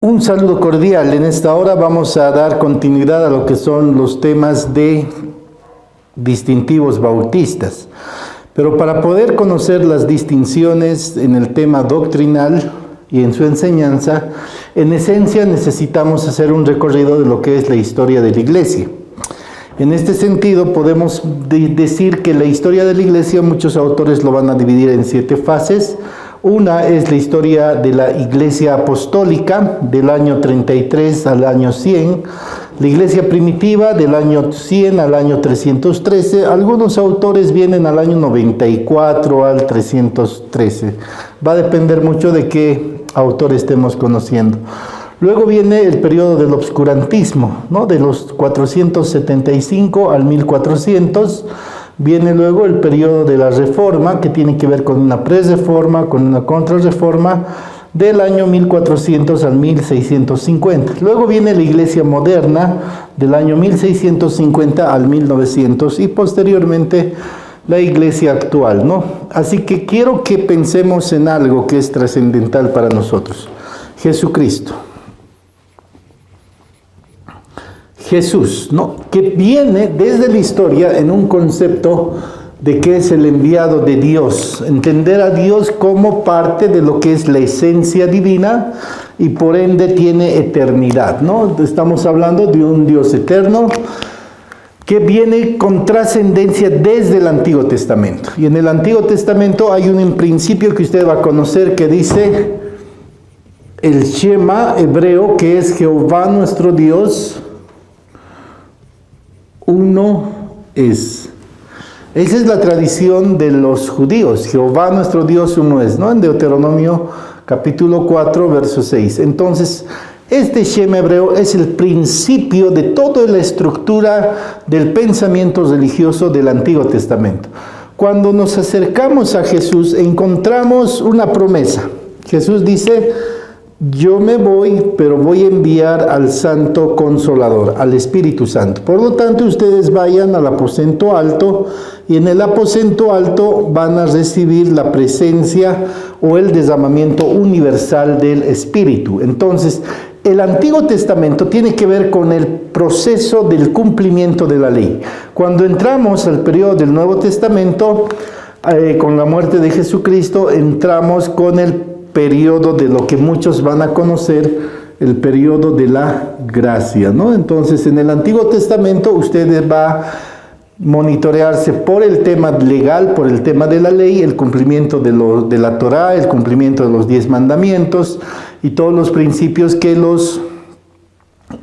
Un saludo cordial. En esta hora vamos a dar continuidad a lo que son los temas de distintivos bautistas. Pero para poder conocer las distinciones en el tema doctrinal y en su enseñanza, en esencia necesitamos hacer un recorrido de lo que es la historia de la Iglesia. En este sentido, podemos decir que la historia de la Iglesia, muchos autores lo van a dividir en 7 fases. Una es la historia de la Iglesia Apostólica, del año 33 al año 100, la Iglesia Primitiva, del año 100 al año 313, algunos autores vienen al año 94 al 313, va a depender mucho de qué autor estemos conociendo. Luego viene el periodo del obscurantismo, ¿no? De los 475 al 1400, viene luego el periodo de la Reforma, que tiene que ver con una pre-reforma, con una contrarreforma, del año 1400 al 1650. Luego viene la Iglesia Moderna, del año 1650 al 1900, y posteriormente la Iglesia actual, ¿no? Así que quiero que pensemos en algo que es trascendental para nosotros. Jesucristo. Jesús, ¿no? Que viene desde la historia en un concepto de que es el enviado de Dios, entender a Dios como parte de lo que es la esencia divina y por ende tiene eternidad, ¿no? Estamos hablando de un Dios eterno que viene con trascendencia desde el Antiguo Testamento. Y en el Antiguo Testamento hay un principio que usted va a conocer que dice el Shema hebreo, que es Jehová nuestro Dios, uno es. Esa es la tradición de los judíos. Jehová nuestro Dios uno es, ¿no? En Deuteronomio capítulo 4, verso 6. Entonces, este Shema hebreo es el principio de toda la estructura del pensamiento religioso del Antiguo Testamento. Cuando nos acercamos a Jesús, encontramos una promesa. Jesús dice: yo me voy, pero voy a enviar al Santo Consolador, al Espíritu Santo. Por lo tanto, ustedes vayan al aposento alto y en el aposento alto van a recibir la presencia o el derramamiento universal del Espíritu. Entonces, el Antiguo Testamento tiene que ver con el proceso del cumplimiento de la ley. Cuando entramos al periodo del Nuevo Testamento, con la muerte de Jesucristo, entramos con el periodo de lo que muchos van a conocer, el periodo de la gracia, ¿no? Entonces, en el Antiguo Testamento, usted va a monitorearse por el tema legal, por el tema de la ley, el cumplimiento de la Torá, el cumplimiento de los 10 mandamientos y todos los principios que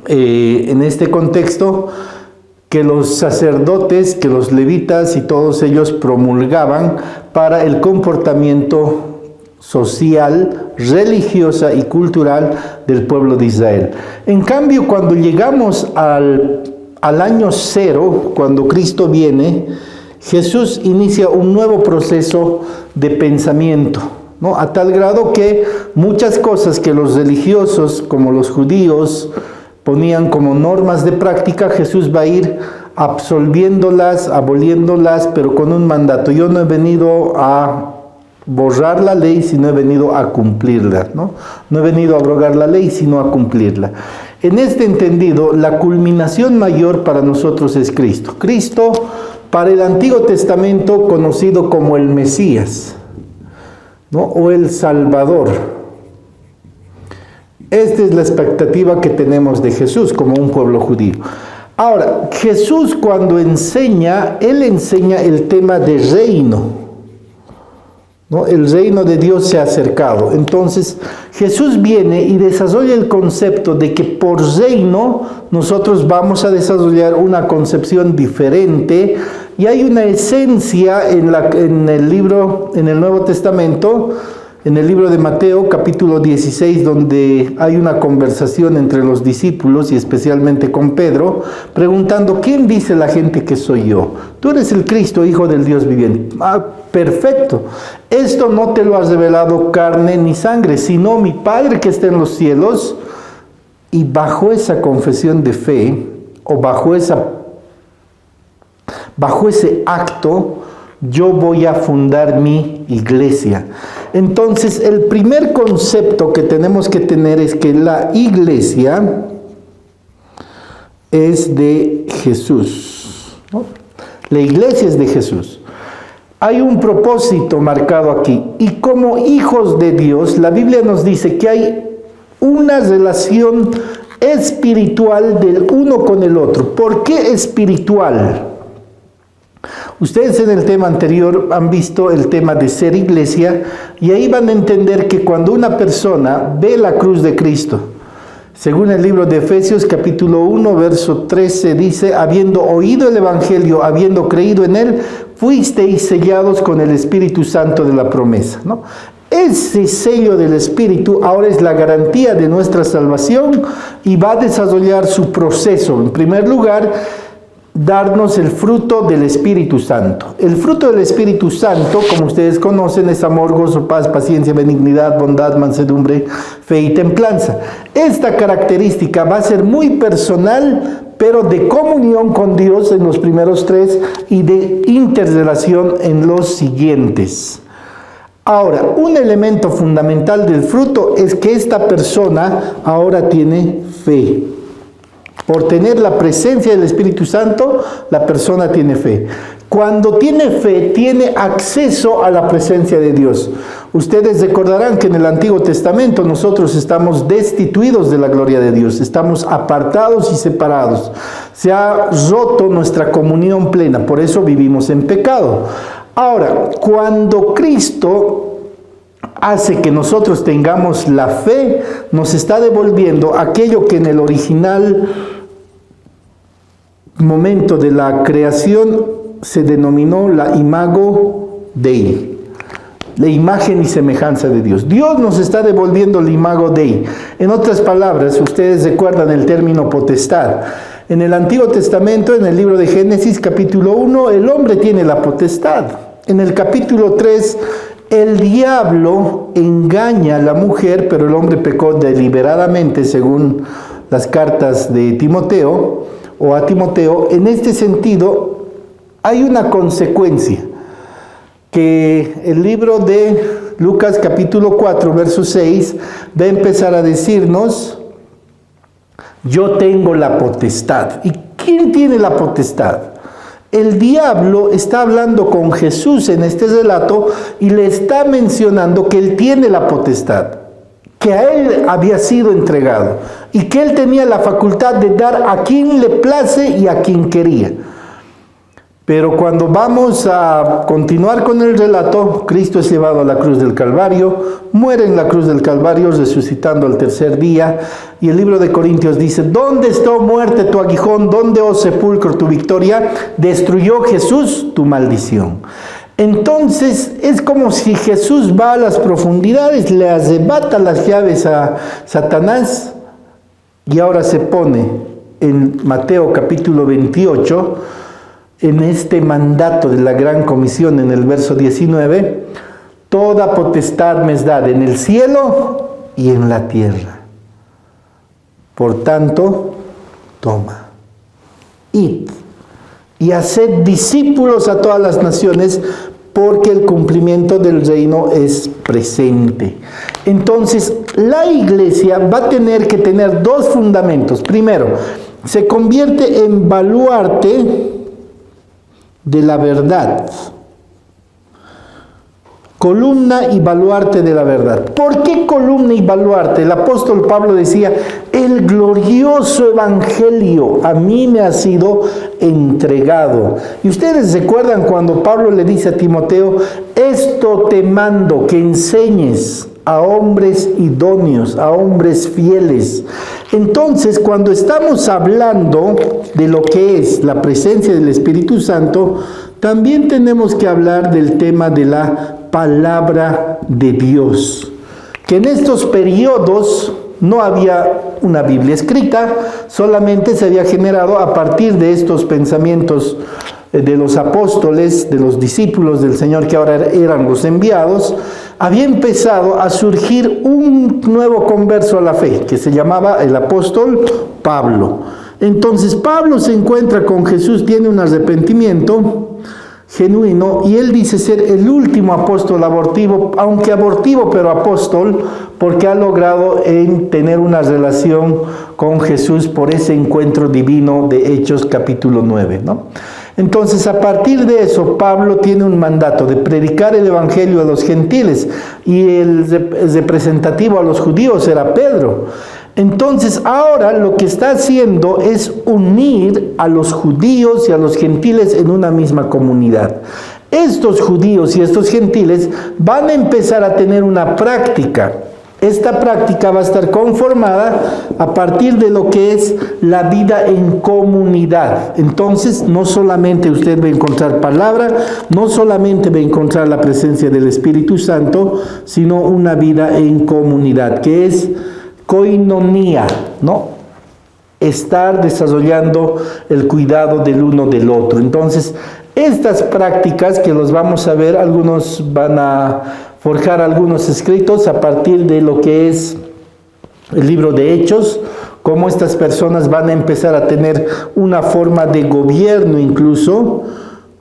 en este contexto, que los sacerdotes, que los levitas y todos ellos promulgaban para el comportamiento social, religiosa y cultural del pueblo de Israel. En cambio, cuando llegamos al año 0, cuando Cristo viene, Jesús inicia un nuevo proceso de pensamiento, ¿no? A tal grado que muchas cosas que los religiosos, como los judíos, ponían como normas de práctica, Jesús va a ir absolviéndolas, aboliéndolas, pero con un mandato: yo no he venido a borrar la ley, sino he venido a cumplirla, ¿no? No he venido a abrogar la ley, sino a cumplirla. En este entendido, la culminación mayor para nosotros es Cristo. Cristo, para el Antiguo Testamento, conocido como el Mesías, ¿no? O el Salvador. Esta es la expectativa que tenemos de Jesús como un pueblo judío. Ahora, Jesús cuando enseña, Él enseña el tema de reino, ¿no? El reino de Dios se ha acercado. Entonces, Jesús viene y desarrolla el concepto de que por reino nosotros vamos a desarrollar una concepción diferente, y hay una esencia en el Nuevo Testamento, en el libro de Mateo, capítulo 16, donde hay una conversación entre los discípulos y especialmente con Pedro, preguntando: ¿quién dice la gente que soy yo? Tú eres el Cristo, Hijo del Dios viviente. Ah, perfecto. Esto no te lo ha revelado carne ni sangre, sino mi Padre que está en los cielos. Y bajo esa confesión de fe, o bajo ese acto, yo voy a fundar mi iglesia. Entonces, el primer concepto que tenemos que tener es que la iglesia es de Jesús, ¿no? La iglesia es de Jesús. Hay un propósito marcado aquí. Y como hijos de Dios, la Biblia nos dice que hay una relación espiritual del uno con el otro. ¿Por qué espiritual? Ustedes en el tema anterior han visto el tema de ser iglesia y ahí van a entender que cuando una persona ve la cruz de Cristo, según el libro de Efesios capítulo 1, verso 13, dice, habiendo oído el Evangelio, habiendo creído en él, fuisteis sellados con el Espíritu Santo de la promesa, ¿no? Ese sello del Espíritu ahora es la garantía de nuestra salvación y va a desarrollar su proceso. En primer lugar, darnos el fruto del Espíritu Santo. El fruto del Espíritu Santo, como ustedes conocen, es amor, gozo, paz, paciencia, benignidad, bondad, mansedumbre, fe y templanza. Esta característica va a ser muy personal, pero de comunión con Dios en los primeros tres y de interrelación en los siguientes. Ahora, un elemento fundamental del fruto es que esta persona ahora tiene fe. Por tener la presencia del Espíritu Santo, la persona tiene fe. Cuando tiene fe, tiene acceso a la presencia de Dios. Ustedes recordarán que en el Antiguo Testamento nosotros estamos destituidos de la gloria de Dios, estamos apartados y separados. Se ha roto nuestra comunión plena, por eso vivimos en pecado. Ahora, cuando Cristo hace que nosotros tengamos la fe, nos está devolviendo aquello que en el original momento de la creación se denominó la imago Dei, la imagen y semejanza de Dios. Dios nos está devolviendo el imago Dei. En otras palabras, ustedes recuerdan el término potestad. En el Antiguo Testamento, en el libro de Génesis, capítulo 1, el hombre tiene la potestad. En el capítulo 3, el diablo engaña a la mujer, pero el hombre pecó deliberadamente, según las cartas de Timoteo, o a Timoteo. En este sentido, hay una consecuencia, que el libro de Lucas, capítulo 4, verso 6, va a empezar a decirnos, yo tengo la potestad. ¿Y quién tiene la potestad? El diablo está hablando con Jesús en este relato y le está mencionando que él tiene la potestad, que a él había sido entregado y que él tenía la facultad de dar a quien le place y a quien quería. Pero cuando vamos a continuar con el relato, Cristo es llevado a la cruz del Calvario, muere en la cruz del Calvario, resucitando al tercer día, y el libro de Corintios dice, ¿dónde está, oh muerte, tu aguijón? ¿Dónde, oh sepulcro, tu victoria? Destruyó Jesús tu maldición. Entonces es como si Jesús va a las profundidades, le arrebata las llaves a Satanás, y ahora se pone en Mateo capítulo 28, en este mandato de la gran comisión, en el verso 19, toda potestad me es dada en el cielo y en la tierra. Por tanto, toma, id y haced discípulos a todas las naciones, porque el cumplimiento del reino es presente. Entonces, la iglesia va a tener que tener dos fundamentos. Primero, se convierte en baluarte de la verdad. Columna y baluarte de la verdad. ¿Por qué columna y baluarte? El apóstol Pablo decía, el glorioso evangelio a mí me ha sido entregado. Y ustedes recuerdan cuando Pablo le dice a Timoteo, esto te mando, que enseñes a hombres idóneos, a hombres fieles. Entonces, cuando estamos hablando de lo que es la presencia del Espíritu Santo, también tenemos que hablar del tema de la palabra de Dios. Que en estos periodos no había una Biblia escrita, solamente se había generado a partir de estos pensamientos de los apóstoles, de los discípulos del Señor que ahora eran los enviados. Había empezado a surgir un nuevo converso a la fe, que se llamaba el apóstol Pablo. Entonces Pablo se encuentra con Jesús, tiene un arrepentimiento. genuino, y él dice ser el último apóstol abortivo, aunque abortivo pero apóstol, porque ha logrado tener una relación con Jesús por ese encuentro divino de Hechos capítulo 9, ¿no? Entonces, a partir de eso, Pablo tiene un mandato de predicar el evangelio a los gentiles, y el representativo a los judíos era Pedro. Entonces, ahora lo que está haciendo es unir a los judíos y a los gentiles en una misma comunidad. Estos judíos y estos gentiles van a empezar a tener una práctica. Esta práctica va a estar conformada a partir de lo que es la vida en comunidad. Entonces, no solamente usted va a encontrar palabra, no solamente va a encontrar la presencia del Espíritu Santo, sino una vida en comunidad, que es koinonía, ¿no? Estar desarrollando el cuidado del uno del otro. Entonces, estas prácticas que los vamos a ver, algunos van a forjar algunos escritos a partir de lo que es el libro de Hechos, cómo estas personas van a empezar a tener una forma de gobierno incluso,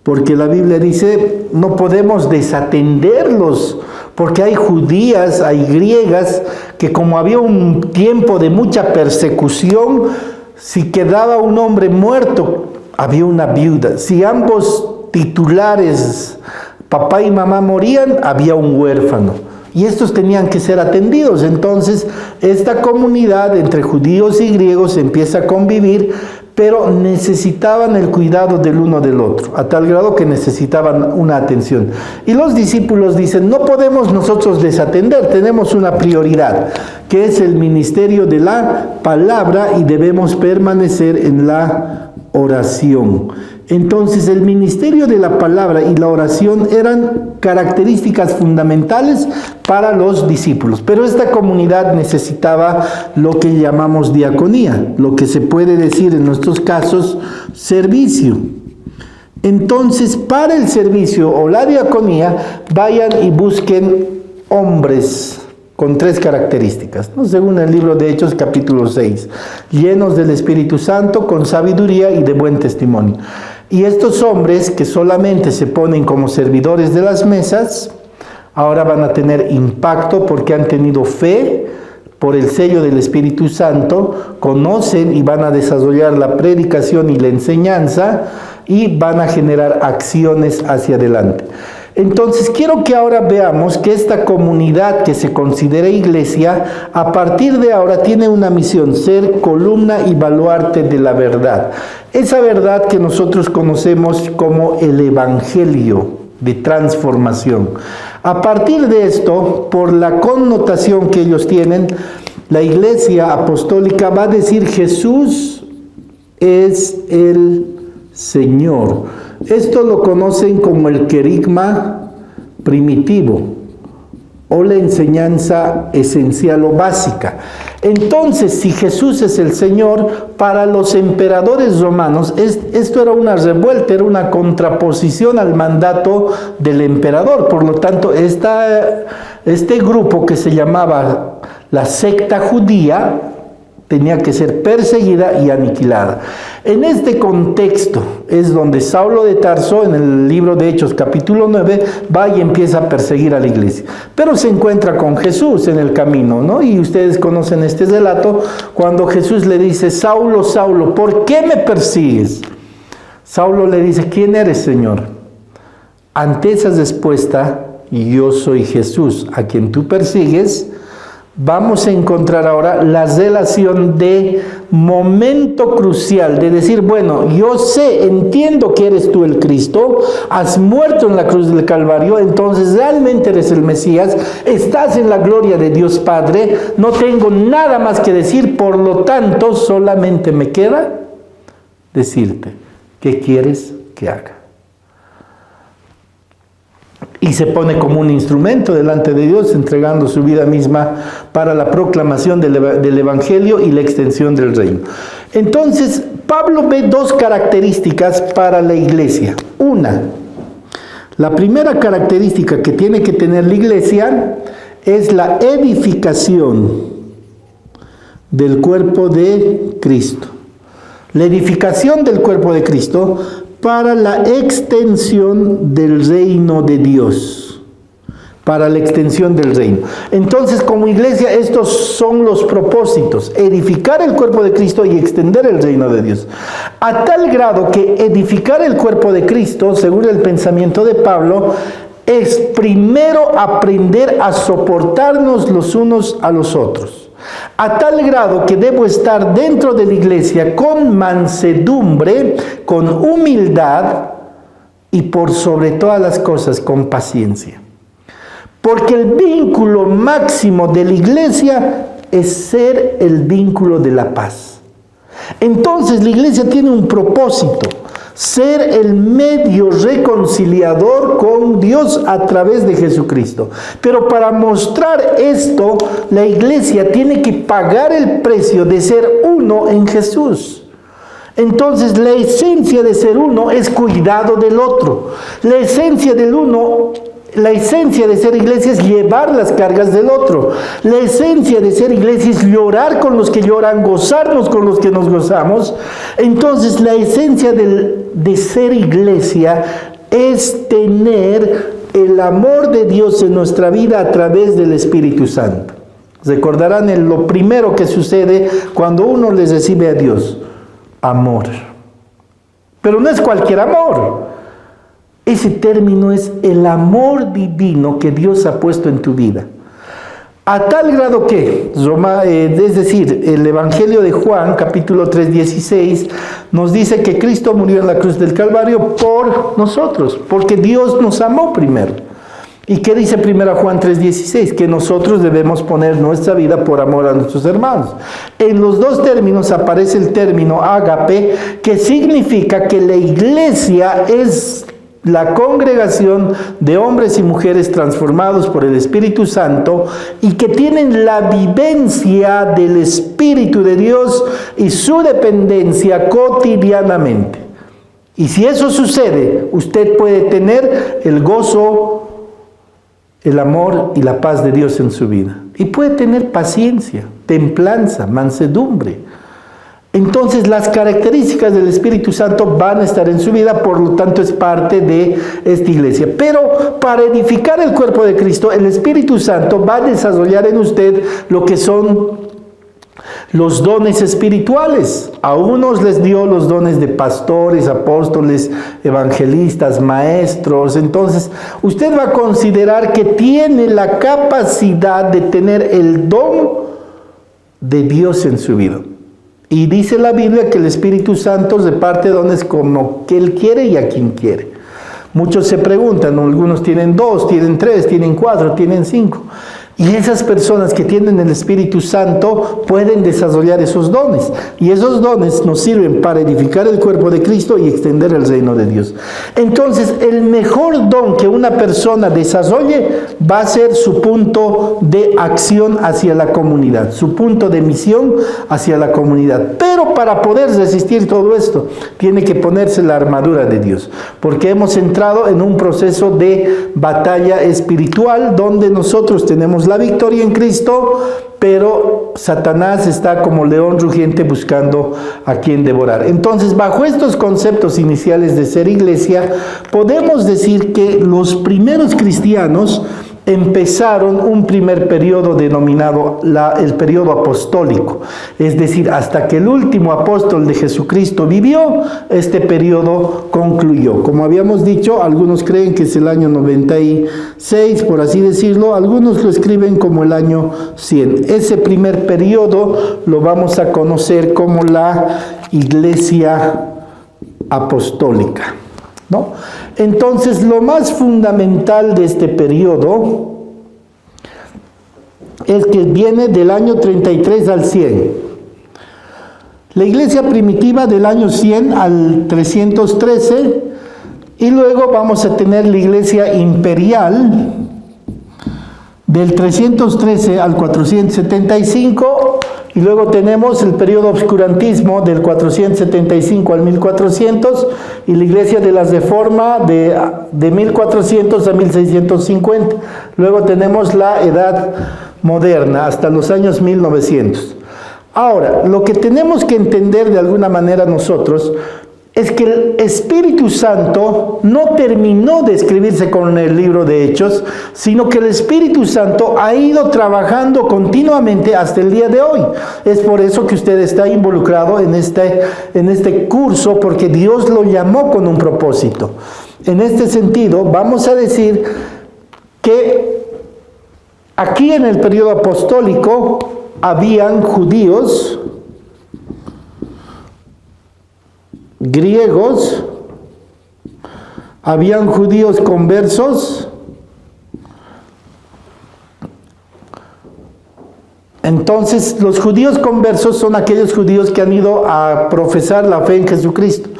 porque la Biblia dice, no podemos desatenderlos, porque hay judías, hay griegas, que como había un tiempo de mucha persecución, si quedaba un hombre muerto, había una viuda. Si ambos titulares, papá y mamá, morían, había un huérfano. Y estos tenían que ser atendidos. Entonces, esta comunidad entre judíos y griegos empieza a convivir, pero necesitaban el cuidado del uno del otro, a tal grado que necesitaban una atención. Y los discípulos dicen, no podemos nosotros desatender, tenemos una prioridad, que es el ministerio de la palabra, y debemos permanecer en la oración. Entonces, el ministerio de la palabra y la oración eran características fundamentales para los discípulos. Pero esta comunidad necesitaba lo que llamamos diaconía, lo que se puede decir en nuestros casos, servicio. Entonces, para el servicio o la diaconía, vayan y busquen hombres con 3 características, ¿no? Según el libro de Hechos capítulo 6, llenos del Espíritu Santo, con sabiduría y de buen testimonio. Y estos hombres que solamente se ponen como servidores de las mesas, ahora van a tener impacto porque han tenido fe por el sello del Espíritu Santo, conocen y van a desarrollar la predicación y la enseñanza, y van a generar acciones hacia adelante. Entonces, quiero que ahora veamos que esta comunidad que se considera iglesia, a partir de ahora tiene una misión: ser columna y baluarte de la verdad. Esa verdad que nosotros conocemos como el Evangelio de transformación. A partir de esto, por la connotación que ellos tienen, la iglesia apostólica va a decir Jesús es el Señor. Esto lo conocen como el querigma primitivo o la enseñanza esencial o básica. Entonces, si Jesús es el Señor, para los emperadores romanos, esto era una revuelta, era una contraposición al mandato del emperador. Por lo tanto, este grupo que se llamaba la secta judía tenía que ser perseguida y aniquilada. En este contexto es donde Saulo de Tarso, en el libro de Hechos capítulo 9, va y empieza a perseguir a la iglesia. Pero se encuentra con Jesús en el camino, ¿no? Y ustedes conocen este relato, cuando Jesús le dice, Saulo, Saulo, ¿por qué me persigues? Saulo le dice, ¿quién eres, Señor? Ante esa respuesta, yo soy Jesús, a quien tú persigues, vamos a encontrar ahora la relación de momento crucial, de decir, bueno, yo sé, entiendo que eres tú el Cristo, has muerto en la cruz del Calvario, entonces realmente eres el Mesías, estás en la gloria de Dios Padre, no tengo nada más que decir, por lo tanto, solamente me queda decirte, ¿qué quieres que haga? Y se pone como un instrumento delante de Dios, entregando su vida misma para la proclamación del Evangelio y la extensión del reino. Entonces, Pablo ve 2 características para la iglesia. La primera característica que tiene que tener la iglesia es la edificación del cuerpo de Cristo. La edificación del cuerpo de Cristo para la extensión del reino de Dios. Para la extensión del reino. Entonces, como iglesia, estos son los propósitos: edificar el cuerpo de Cristo y extender el reino de Dios. A tal grado que edificar el cuerpo de Cristo, según el pensamiento de Pablo, es primero aprender a soportarnos los unos a los otros. A tal grado que debo estar dentro de la iglesia con mansedumbre, con humildad y por sobre todas las cosas con paciencia. Porque el vínculo máximo de la iglesia es ser el vínculo de la paz. Entonces la iglesia tiene un propósito: ser el medio reconciliador con Dios a través de Jesucristo. Pero para mostrar esto, la iglesia tiene que pagar el precio de ser uno en Jesús. Entonces la esencia de ser uno es cuidado del otro. La esencia de ser iglesia es llevar las cargas del otro. La esencia de ser iglesia es llorar con los que lloran, gozarnos con los que nos gozamos. Entonces la esencia de ser iglesia es tener el amor de Dios en nuestra vida a través del Espíritu Santo. Recordarán lo primero que sucede cuando uno les recibe a Dios: amor. Pero no es cualquier amor. Ese término es el amor divino que Dios ha puesto en tu vida. A tal grado que, es decir, el Evangelio de Juan, capítulo 3:16, nos dice que Cristo murió en la cruz del Calvario por nosotros, porque Dios nos amó primero. ¿Y qué dice 1 Juan 3:16? Que nosotros debemos poner nuestra vida por amor a nuestros hermanos. En los dos términos aparece el término ágape, que significa que la iglesia es la congregación de hombres y mujeres transformados por el Espíritu Santo y que tienen la vivencia del Espíritu de Dios y su dependencia cotidianamente. Y si eso sucede, usted puede tener el gozo, el amor y la paz de Dios en su vida. Y puede tener paciencia, templanza, mansedumbre. Entonces las características del Espíritu Santo van a estar en su vida, por lo tanto es parte de esta iglesia. Pero para edificar el cuerpo de Cristo, el Espíritu Santo va a desarrollar en usted lo que son los dones espirituales. A unos les dio los dones de pastores, apóstoles, evangelistas, maestros. Entonces usted va a considerar que tiene la capacidad de tener el don de Dios en su vida. Y dice la Biblia que el Espíritu Santo reparte dones como que Él quiere y a quien quiere. Muchos se preguntan, algunos tienen 2, tienen 3, tienen 4, tienen 5. Y esas personas que tienen el Espíritu Santo pueden desarrollar esos dones. Y esos dones nos sirven para edificar el cuerpo de Cristo y extender el reino de Dios. Entonces, el mejor don que una persona desarrolle va a ser su punto de acción hacia la comunidad, su punto de misión hacia la comunidad. Pero para poder resistir todo esto, tiene que ponerse la armadura de Dios. Porque hemos entrado en un proceso de batalla espiritual donde nosotros tenemos la victoria en Cristo, pero Satanás está como león rugiente buscando a quien devorar. Entonces, bajo estos conceptos iniciales de ser iglesia, podemos decir que los primeros cristianos empezaron un primer periodo denominado el periodo apostólico. Es decir, hasta que el último apóstol de Jesucristo vivió, este periodo concluyó. Como habíamos dicho, algunos creen que es el año 96, por así decirlo, algunos lo escriben como el año 100. Ese primer periodo lo vamos a conocer como la iglesia apostólica, ¿no? Entonces, lo más fundamental de este periodo es que viene del año 33 al 100. La iglesia primitiva del año 100 al 313, y luego vamos a tener la iglesia imperial del 313 al 475, y luego tenemos el periodo obscurantismo del 475 al 1400 y la iglesia de la Reforma de 1400 a 1650. Luego tenemos la edad moderna hasta los años 1900. Ahora, lo que tenemos que entender de alguna manera nosotros es que el Espíritu Santo no terminó de escribirse con el libro de Hechos, sino que el Espíritu Santo ha ido trabajando continuamente hasta el día de hoy. Es por eso que usted está involucrado en este curso, porque Dios lo llamó con un propósito. En este sentido, vamos a decir que aquí en el periodo apostólico habían judíos, griegos, habían judíos conversos. Entonces, los judíos conversos son aquellos judíos que han ido a profesar la fe en Jesucristo.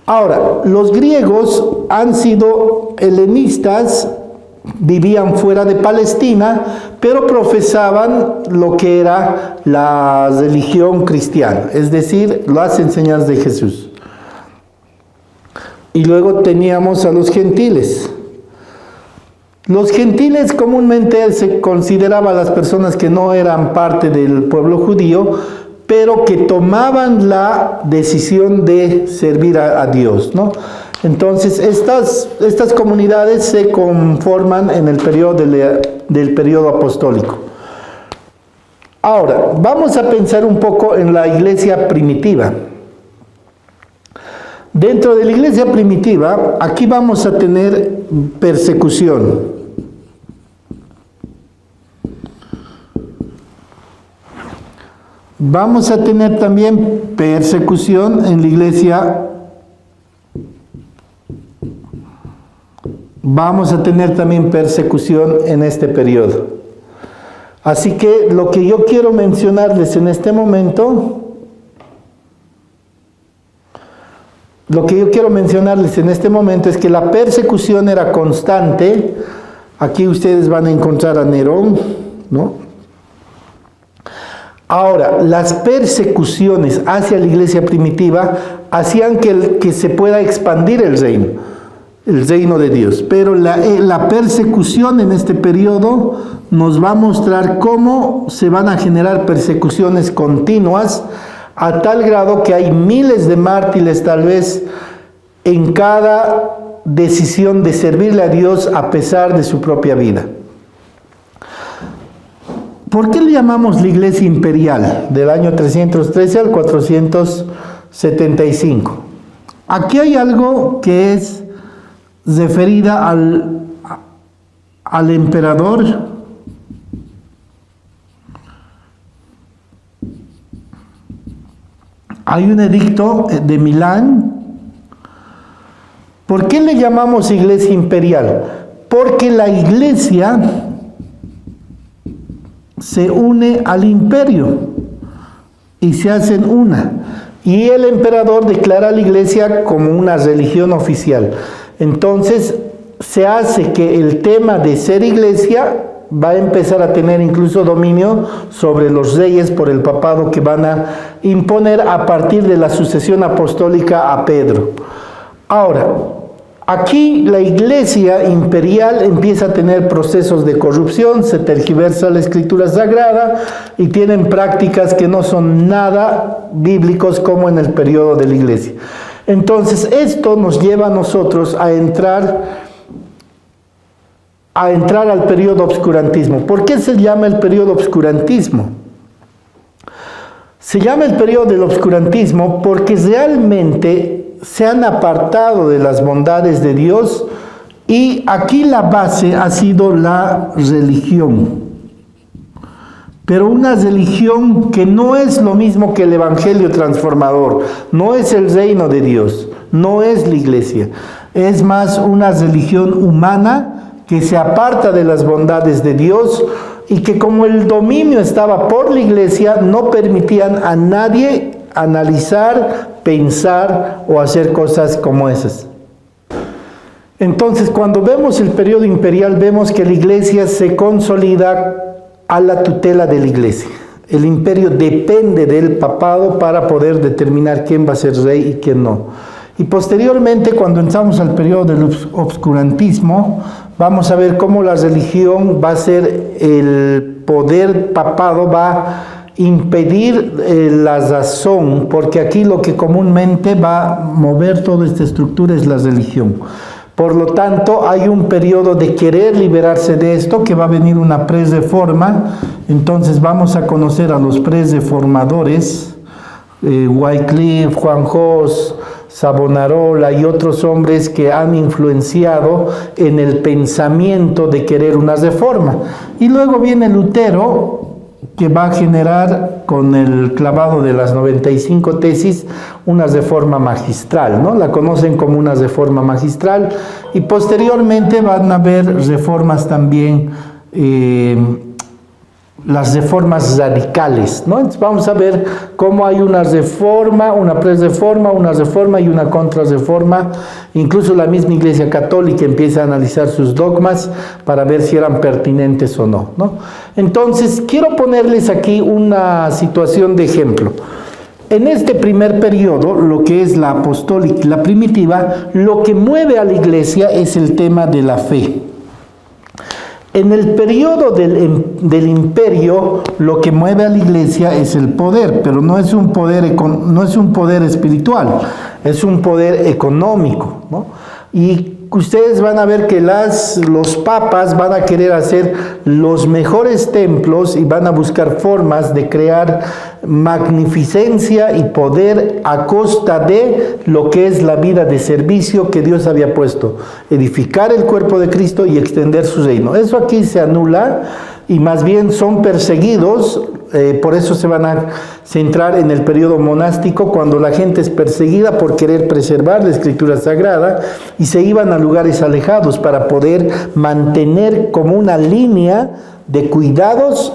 Ahora, los griegos han sido helenistas, vivían fuera de Palestina, pero profesaban lo que era la religión cristiana, es decir, las enseñanzas de Jesús. Y luego teníamos a los gentiles. Los gentiles comúnmente se consideraban las personas que no eran parte del pueblo judío, pero que tomaban la decisión de servir a Dios, ¿no? Entonces, estas comunidades se conforman en el periodo del periodo apostólico. Ahora, vamos a pensar un poco en la iglesia primitiva. Dentro de la iglesia primitiva, aquí vamos a tener persecución. Vamos a tener también persecución en la iglesia. Vamos a tener también persecución en este periodo. Así que lo que yo quiero mencionarles en este momento, es que la persecución era constante. Aquí ustedes van a encontrar a Nerón, ¿no? Ahora, las persecuciones hacia la iglesia primitiva hacían que se pueda expandir el reino de Dios. Pero la persecución en este periodo nos va a mostrar cómo se van a generar persecuciones continuas, a tal grado que hay miles de mártires tal vez en cada decisión de servirle a Dios a pesar de su propia vida. ¿Por qué le llamamos la iglesia imperial del año 313 al 475? Aquí hay algo que es referida al emperador Hay un edicto de Milán. ¿Por qué le llamamos iglesia imperial? Porque la iglesia se une al imperio y se hacen una. Y el emperador declara a la iglesia como una religión oficial. Entonces se hace que el tema de ser iglesia va a empezar a tener incluso dominio sobre los reyes por el papado que van a imponer a partir de la sucesión apostólica a Pedro. Ahora, aquí la iglesia imperial empieza a tener procesos de corrupción, se tergiversa la escritura sagrada y tienen prácticas que no son nada bíblicos como en el periodo de la iglesia. Entonces esto nos lleva a nosotros a entrar al periodo obscurantismo. ¿Por qué se llama el periodo obscurantismo? Se llama el periodo del obscurantismo porque realmente se han apartado de las bondades de Dios y aquí la base ha sido la religión. Pero una religión que no es lo mismo que el evangelio transformador, no es el reino de Dios, no es la iglesia, es más una religión humana que se aparta de las bondades de Dios y que como el dominio estaba por la iglesia, no permitían a nadie analizar, pensar o hacer cosas como esas. Entonces, cuando vemos el periodo imperial, vemos que la iglesia se consolida a la tutela de la iglesia. El imperio depende del papado para poder determinar quién va a ser rey y quién no. Y posteriormente, cuando entramos al periodo del obscurantismo, vamos a ver cómo la religión va a ser, el poder papado va a impedir la razón, porque aquí lo que comúnmente va a mover toda esta estructura es la religión. Por lo tanto, hay un periodo de querer liberarse de esto, que va a venir una pre-reforma. Entonces vamos a conocer a los pre-reformadores, Wycliffe, Juan Hus, Savonarola y otros hombres que han influenciado en el pensamiento de querer una reforma. Y luego viene Lutero, que va a generar con el clavado de las 95 tesis una reforma magistral, ¿no? La conocen como una reforma magistral, y posteriormente van a haber reformas también, las reformas radicales, ¿no? Entonces vamos a ver cómo hay una reforma, una pre-reforma, una reforma y una contrarreforma. Incluso la misma Iglesia Católica empieza a analizar sus dogmas para ver si eran pertinentes o no, ¿no? Entonces quiero ponerles aquí una situación de ejemplo. En este primer periodo, lo que es la apostólica, la primitiva, lo que mueve a la Iglesia es el tema de la fe. En el periodo del imperio, lo que mueve a la Iglesia es el poder, pero no es un poder espiritual, es un poder económico, ¿no? Y ustedes van a ver que los papas van a querer hacer los mejores templos y van a buscar formas de crear magnificencia y poder a costa de lo que es la vida de servicio que Dios había puesto: edificar el cuerpo de Cristo y extender su reino. Eso aquí se anula y más bien son perseguidos. Por eso se van a centrar en el periodo monástico, cuando la gente es perseguida por querer preservar la escritura sagrada, y se iban a lugares alejados para poder mantener como una línea de cuidados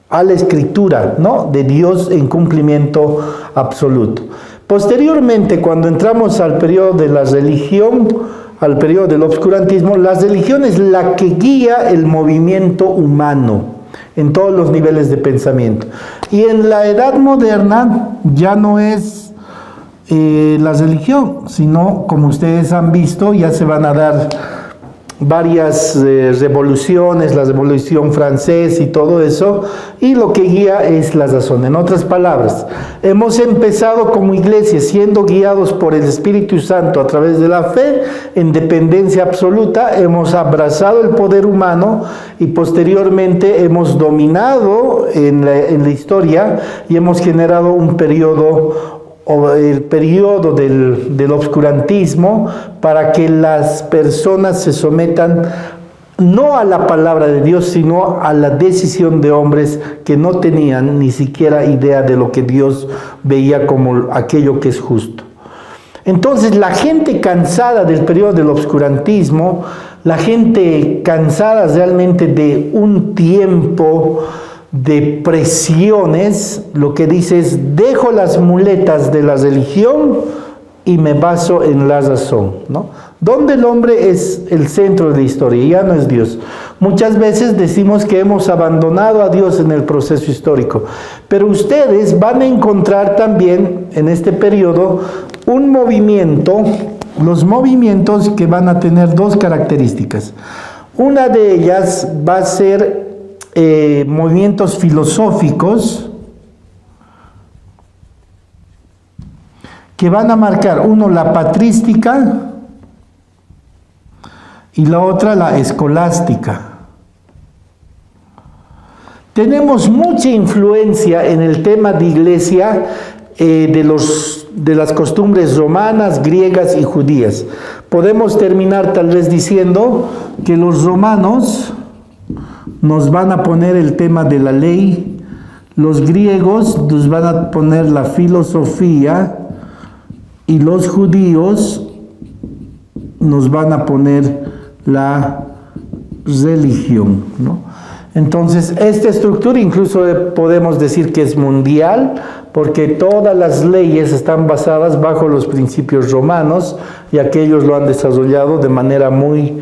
a la escritura, ¿no?, de Dios en cumplimiento absoluto. Posteriormente, cuando entramos al periodo de la religión, al periodo del obscurantismo, la religión es la que guía el movimiento humano en todos los niveles de pensamiento. Y en la edad moderna ya no es la religión, sino, como ustedes han visto, ya se van a dar varias revoluciones, la Revolución Francesa y todo eso, y lo que guía es la razón. En otras palabras, hemos empezado como iglesia siendo guiados por el Espíritu Santo a través de la fe, en dependencia absoluta, hemos abrazado el poder humano y posteriormente hemos dominado en la historia y hemos generado un periodo, o el periodo del obscurantismo, para que las personas se sometan no a la palabra de Dios, sino a la decisión de hombres que no tenían ni siquiera idea de lo que Dios veía como aquello que es justo. Entonces, la gente cansada del periodo del obscurantismo, la gente cansada realmente de un tiempo de presiones, lo que dice es: dejo las muletas de la religión y me baso en la razón, ¿no? Donde el hombre es el centro de la historia, ya no es Dios. Muchas veces decimos que hemos abandonado a Dios en el proceso histórico, pero ustedes van a encontrar también en este periodo un movimiento, los movimientos que van a tener dos características. Una de ellas va a ser movimientos filosóficos que van a marcar, uno la patrística y la otra la escolástica. Tenemos mucha influencia en el tema de iglesia de las costumbres romanas, griegas y judías. Podemos terminar tal vez diciendo que los romanos nos van a poner el tema de la ley, los griegos nos van a poner la filosofía y los judíos nos van a poner la religión, ¿no? Entonces, esta estructura incluso podemos decir que es mundial, porque todas las leyes están basadas bajo los principios romanos, y aquellos lo han desarrollado de manera muy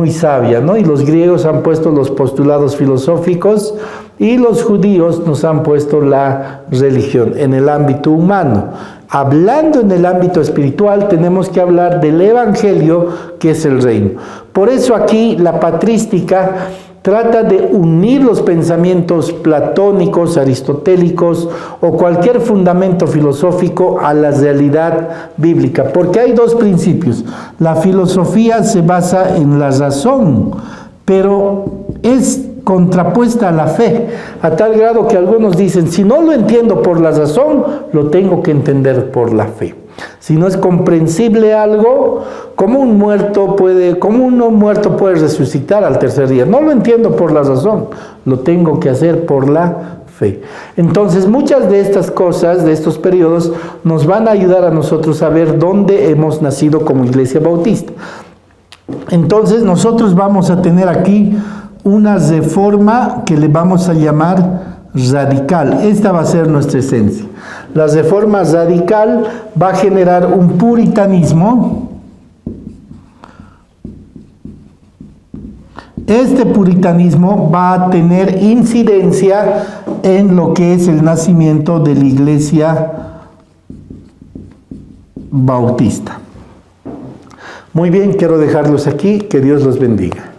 sabia, ¿no? Y los griegos han puesto los postulados filosóficos y los judíos nos han puesto la religión en el ámbito humano. Hablando en el ámbito espiritual, tenemos que hablar del evangelio, que es el reino. Por eso aquí la patrística trata de unir los pensamientos platónicos, aristotélicos o cualquier fundamento filosófico a la realidad bíblica, porque hay dos principios. La filosofía se basa en la razón, pero es contrapuesta a la fe, a tal grado que algunos dicen, si no lo entiendo por la razón, lo tengo que entender por la fe. Si no es comprensible algo, ¿cómo un muerto puede resucitar al tercer día? No lo entiendo por la razón, lo tengo que hacer por la fe. Entonces, muchas de estas cosas, de estos periodos, nos van a ayudar a nosotros a ver dónde hemos nacido como Iglesia Bautista. Entonces, nosotros vamos a tener aquí una reforma que le vamos a llamar radical. Esta va a ser nuestra esencia. La reforma radical va a generar un puritanismo. Este puritanismo va a tener incidencia en lo que es el nacimiento de la Iglesia Bautista. Muy bien, quiero dejarlos aquí. Que Dios los bendiga.